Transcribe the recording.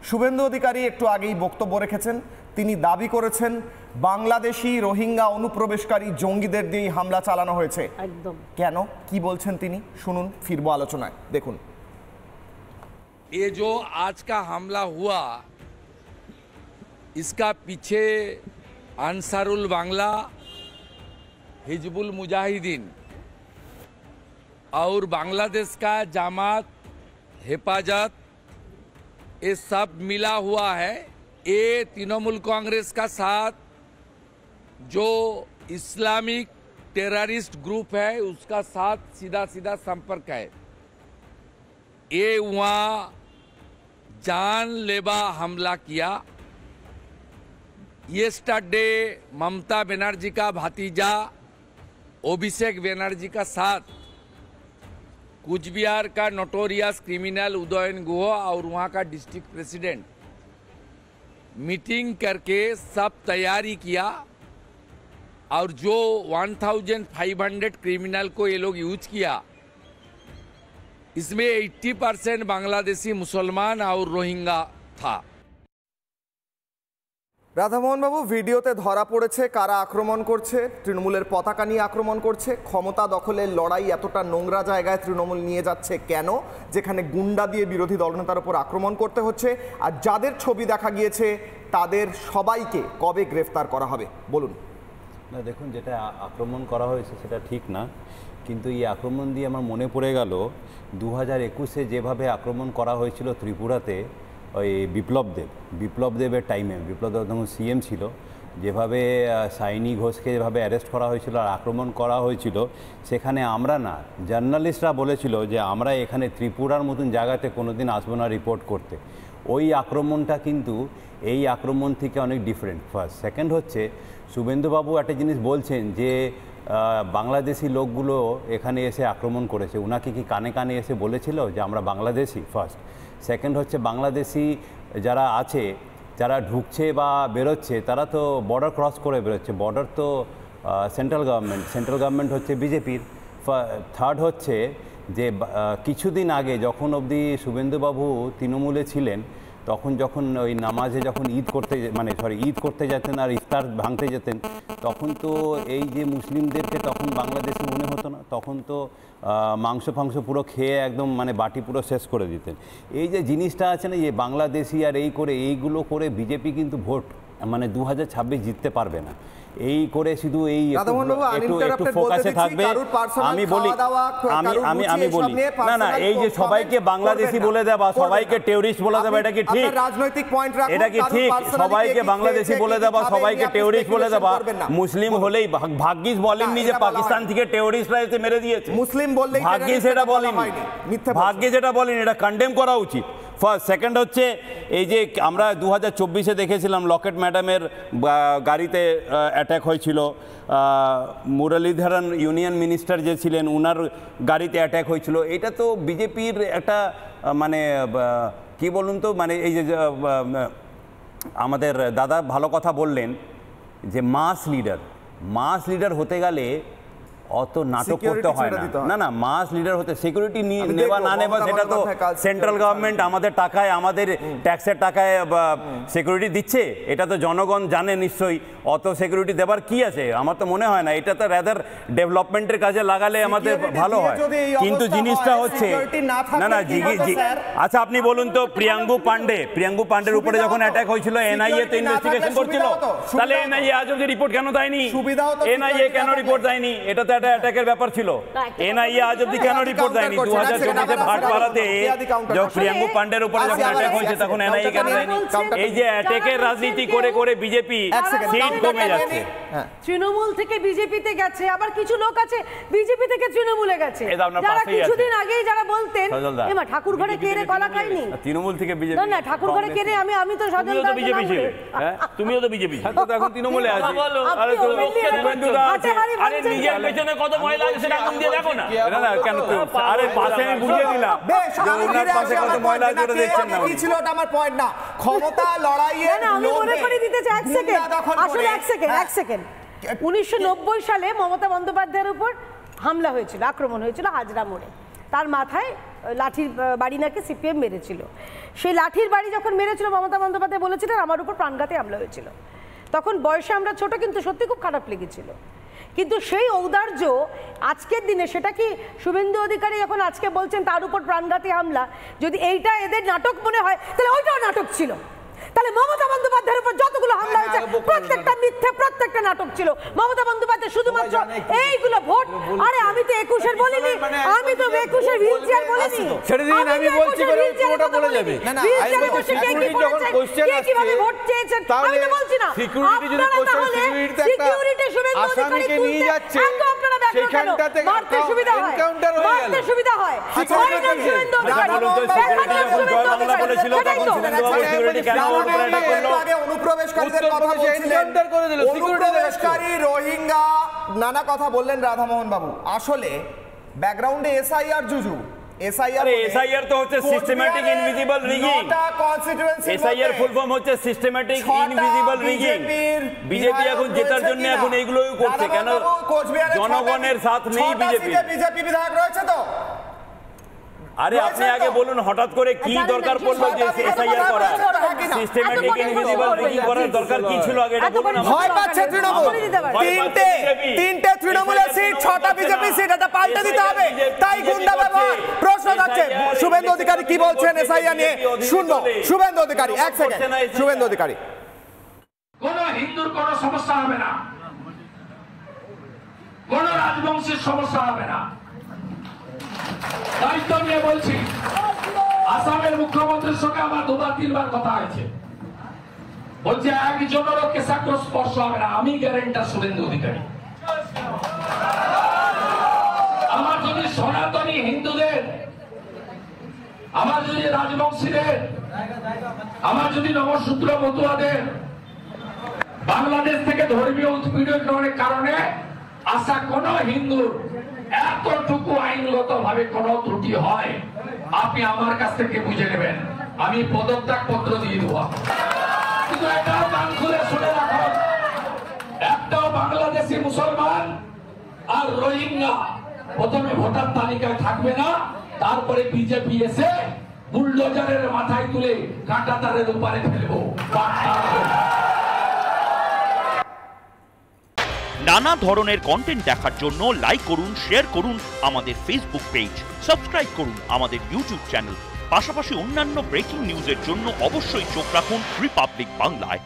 শুভেন্দু অধিকারী একটু আগেই বক্তব্য রেখেছেন, তিনি দাবি করেছেন বাংলাদেশি রোহিঙ্গা অনুপ্রবেশকারী জঙ্গিদের দিয়েই হামলা চালানো হয়েছে। একদম কেন, কি বলছেন তিনি, শুনুন, ফিরবো আলোচনায়। দেখুন, ये जो आज का हमला हुआ इसका पीछे अंसारुल बांग्ला, हिजबुल मुजाहिदीन और बांग्लादेश का जमात हिफाजत ये सब मिला हुआ है। ये तृणमूल कांग्रेस का साथ जो इस्लामिक टेररिस्ट ग्रुप है उसका साथ सीधा सीधा संपर्क है। ये वहाँ जानलेवा हमला किया। येस्टरडे ममता बनर्जी का भतीजा अभिषेक बनर्जी का साथ कूच बिहार का नोटोरियस क्रिमिनल उदयन गुह और वहाँ का डिस्ट्रिक्ट प्रेसिडेंट मीटिंग करके सब तैयारी किया और जो 1500 क्रिमिनल को ये लोग यूज किया इसमें 80% बांग्लादेशी मुसलमान और रोहिंगा था। রাধামোহন বাবু, ভিডিওতে ধরা পড়েছে কারা আক্রমণ করছে, তৃণমূলের পতাকা নিয়ে আক্রমণ করছে। ক্ষমতা দখলের লড়াই এতটা নোংরা জায়গায় তৃণমূল নিয়ে যাচ্ছে কেন, যেখানে গুন্ডা দিয়ে বিরোধী দলনেতার উপর আক্রমণ করতে হচ্ছে? আর যাদের ছবি দেখা গিয়েছে তাদের সবাইকে কবে গ্রেফতার করা হবে বলুন। না দেখুন, যেটা আক্রমণ করা হয়েছে সেটা ঠিক না, কিন্তু এই আক্রমণ দিয়ে আমার মনে পড়ে গেল 2021-এ যেভাবে আক্রমণ করা হয়েছিল ত্রিপুরাতে ওই বিপ্লবদেবের টাইমে, বিপ্লবদেব তখন সিএম ছিল, যেভাবে সাইনি ঘোষকে যেভাবে অ্যারেস্ট করা হয়েছিল আর আক্রমণ করা হয়েছিল, সেখানে আমরা না, জার্নালিস্টরা বলেছিল যে আমরা এখানে ত্রিপুরার মতন জায়গাতে কোনোদিন আসবো না রিপোর্ট করতে। ওই আক্রমণটা কিন্তু এই আক্রমণ থেকে অনেক ডিফারেন্ট। ফার্স্ট। সেকেন্ড হচ্ছে, শুভেন্দুবাবু একটা জিনিস বলছেন যে বাংলাদেশি লোকগুলো এখানে এসে আক্রমণ করেছে, ওনাকে কি কানে কানে এসে বলেছিল যে আমরা বাংলাদেশি? ফার্স্ট। সেকেন্ড হচ্ছে, বাংলাদেশি যারা আছে, যারা ঢুকছে বা বেরোচ্ছে, তারা তো বর্ডার ক্রস করে বেরোচ্ছে। বর্ডার তো সেন্ট্রাল গভর্নমেন্ট হচ্ছে বিজেপির। থার্ড হচ্ছে যে কিছুদিন আগে যখন অবধি শুভেন্দুবাবু তৃণমূলে ছিলেন, তখন যখন ওই নামাজে যখন ঈদ করতে যেতেন আর ইফতার ভাঙতে যেতেন, তখন তো এই যে মুসলিমদেরকে তখন বাংলাদেশি মনে হতো না, তখন তো মাংস পুরো খেয়ে একদম বাটি পুরো শেষ করে দিতেন। এই যে জিনিসটা আছে না, যে বাংলাদেশি আর এইগুলো করে বিজেপি কিন্তু ভোট 2026 জিততে পারবে না। এই করে শুধু এই একটু ফোকাসে থাকবে। আমি বলি না, এই যে সবাইকে বাংলাদেশি বলে দেওয়া, সবাইকে টেররিস্ট বলে দেওয়া, এটা কি ঠিক? রাজনৈতিক পয়েন্ট রাখুন। এটা কি ঠিক? সবাইকে বাংলাদেশি বলে দেওয়া, সবাইকে টেররিস্ট বলে দেওয়া। মুসলিম হলেই ভাগ্যিস বলেননি যে পাকিস্তান থেকে টেররিস্টরা এসে মেরে দিয়েছে। মুসলিম বললেই ভাগ্যিস এটা বলেনি, ভাগ্যিস এটা বলেনি, এটা কন্ডেম করা উচিত। ফার্স্ট। সেকেন্ড হচ্ছে, এই যে আমরা 2024-এ দেখেছিলাম লকেট ম্যাডামের গাড়িতে অ্যাটাক হয়েছিল, মুরলীধরন ইউনিয়ন মিনিস্টার যে ছিলেন ওনার গাড়িতে অ্যাটাক হয়েছিল। এটা তো বিজেপির একটা কি বলুন তো, এই যে আমাদের দাদা ভালো কথা বললেন যে মাস লিডার হতে গেলে অত নাটক করতে হয় না। না, মাস লিডার হতে সিকিউরিটি নেওয়া না নেওয়া সেটা তো সেন্ট্রাল গভর্নমেন্ট আমাদের টাকায়, আমাদের ট্যাক্সের টাকায় সিকিউরিটি দিচ্ছে, এটা তো জনগণ জানে নিশ্চয়ই। অত সিকিউরিটি দেবার কি আছে? আমার তো মনে হয় না। এটা তো রাদার ডেভেলপমেন্টের কাজে লাগালে আমাদের ভালো হয়। কিন্তু জিনিসটা হচ্ছে না, আচ্ছা আপনি বলুন তো, প্রিয়াঙ্গু পান্ডের উপরে যখন অ্যাটাক হয়েছিল, এনআইএ তো ইনভেস্টিগেশন করছিল, তাহলে এনআইএ আজ অবধি রিপোর্ট কেন দেয়নি? এনআইএ কেন রিপোর্ট দেয়নি? এটা তো একটা অ্যাটাকের ব্যাপার ছিল। এনআইএ আজ অবধি কেন রিপোর্ট দেয়নি? 2024-এ ভাটপাড়াতে যখন প্রিয়াঙ্গু পান্ডের উপরে যখন অ্যাটাক হয়েছে, তখন এনআইএ কেন দেয়নি? এই যে অ্যাটাকের রাজনীতি করে করে বিজেপি সিট কমে যাচ্ছে। তৃণমূল থেকে বিজেপিতে গেছে, আবার কিছু লোক আছে বিজেপি থেকে তৃণমূলে গেছে, যারা কিছুদিন আগেই যারা বলতেন এমা ঠাকুর ঘরে কে রে কলা খায়নি, তৃণমূল থেকে বিজেপি। না ঠাকুর ঘরে কে রে, আমি তো সজল দাস বিজেপি ছিল। তুমিও তো বিজেপি, এখন তৃণমূলে আছো। আরে আরে নিজের পেছনে কত ময়লা আছে সেটা আগুন দিয়ে দেখো না। না কেন? আরে পাশে আমি বুঝিয়ে দিলাম, ওনার পাশে কত ময়লা আছে ওটা দেখছেন না। কি ছিল ওটা আমার পয়েন্ট না। ক্ষমতা লড়াইয়ে আমি মনে করে দিতে চাই, এক সেকেন্ড, আসলে এক সেকেন্ড 1990 সালে মমতা বন্দ্যোপাধ্যায়ের উপর হামলা হয়েছিল, আক্রমণ হয়েছিল হাজরা মোড়ে। তার মাথায় লাঠির বাড়ি নাকি সিপিএম মেরেছিল। সেই লাঠির বাড়ি যখন মেরেছিল মমতা বন্দ্যোপাধ্যায় বলেছিলেন আমার উপর প্রাণঘাতী হামলা হয়েছিল। তখন বয়সে আমরা ছোট, কিন্তু সত্যি খুব খারাপ লেগেছিল। কিন্তু সেই ঔদার্য আজকের দিনে, সেটা কি শুভেন্দু অধিকারী এখন আজকে বলছেন তার উপর প্রাণঘাতী হামলা, যদি এইটা এদের নাটক মনে হয় তাহলে ওইটাও নাটক ছিল। তাহলে মমতা বন্দ্যোপাধ্যায়ের উপর যতগুলো হামলা হয়েছে প্রত্যেকটা মিথ্যে, প্রত্যেকটা নাটক ছিল। মমতা বন্দ্যোপাধ্যায় শুধুমাত্র এইগুলো ভোট, আরে আমি তো 21-এর বলিনি, আমি তো 21-এর হুইলচেয়ার বলিনি, ছেড়ে দিন, আমি বলছি করে পুরোটা বলে যাবে। না না, সিকিউরিটি যখন কোশ্চেন আসছে কিভাবে ভোট চেয়েছেন আমি তো বলছি না। সিকিউরিটি যদি কোশ্চেন, সিকিউরিটি একটা আসামিকে নিয়ে যাচ্ছে সেখানটাতে মারতে সুবিধা হয়, এনকাউন্টার হয়ে গেল, মারতে সুবিধা হয়। রোহিঙ্গা নানা কথা বললেন রাধামোহন বাবু, আসলে ব্যাকগ্রাউন্ডে এসআইআর জুজু, এসআইআর তো হচ্ছে systematic invisible rigging. SIR full form হচ্ছে সিস্টেম্যাটিক ইনভিজিবল রিগিং। বিজেপি এখন জেতার জন্য এখন এইগুলোই করছে, কেন জনগণের সাথ নেই বিজেপি। বিজেপি বিধায়ক রয়েছে তো, আরে আপনি আগে বলুন হঠাৎ করে কি দরকার পড়লো যে এসআইআর করা, সিস্টেম্যাটিক ইনভিজিবল রিগিং করার দরকার কি ছিল আগে এটা বলুন। ভয় পাচ্ছে তৃণমূল, তিনটে তৃণমূলের সিট, 6টা বিজেপি সিট, এটা পাল্টে দিতে হবে, তাই গুন্ডা ব্যবহার। প্রশ্ন যাচ্ছে শুভেন্দু অধিকারী কি বলছেন এসআইআর নিয়ে, শুনবো শুভেন্দু অধিকারী। এক সেকেন্ড, শুভেন্দু অধিকারী। কোন হিন্দুর কোন সমস্যা হবে না, কোন রাজবংশের সমস্যা হবে না, দায়িত্ব নিয়ে বলছি। আসামের মুখ্যমন্ত্রীর সঙ্গে আমার 2-3বার কথা হয়েছে, বলছে একজনেরও কেশাগ্র স্পর্শ হবে না। আমি গ্যারেন্টার শুভেন্দু অধিকারী। আমার যদি সনাতনী হিন্দুদের, আমার যদি রাজবংশীদের, আমার যদি নবশূদ্র মতুয়াদের বাংলাদেশ থেকে ধর্মীয় উৎপীড়নের কারণে আসা কোন হিন্দুর এতটুকু আইনগত ভাবে কোন ত্রুটি হয়, আপনি আমার কাছ থেকে বুঝে নেবেন, আমি পদত্যাগ পত্র দিয়ে দেবো। কিন্তু এটাও কান খুলে শুনে রাখুন, একটাও বাংলাদেশি মুসলমান আর রোহিঙ্গা প্রথমে ভোটার তালিকায় থাকবে না, তারপরে বিজেপি এসে বুলডোজারের মাথায় তুলে কাঁটা তারের উপরে ফেলবো। নানা ধরনের কন্টেন্ট দেখার জন্য লাইক করুন, শেয়ার করুন আমাদের ফেসবুক পেজ, সাবস্ক্রাইব করুন আমাদের ইউটিউব চ্যানেল। পাশাপাশি অন্যান্য ব্রেকিং নিউজের জন্য অবশ্যই চোখ রাখুন রিপাবলিক বাংলায়।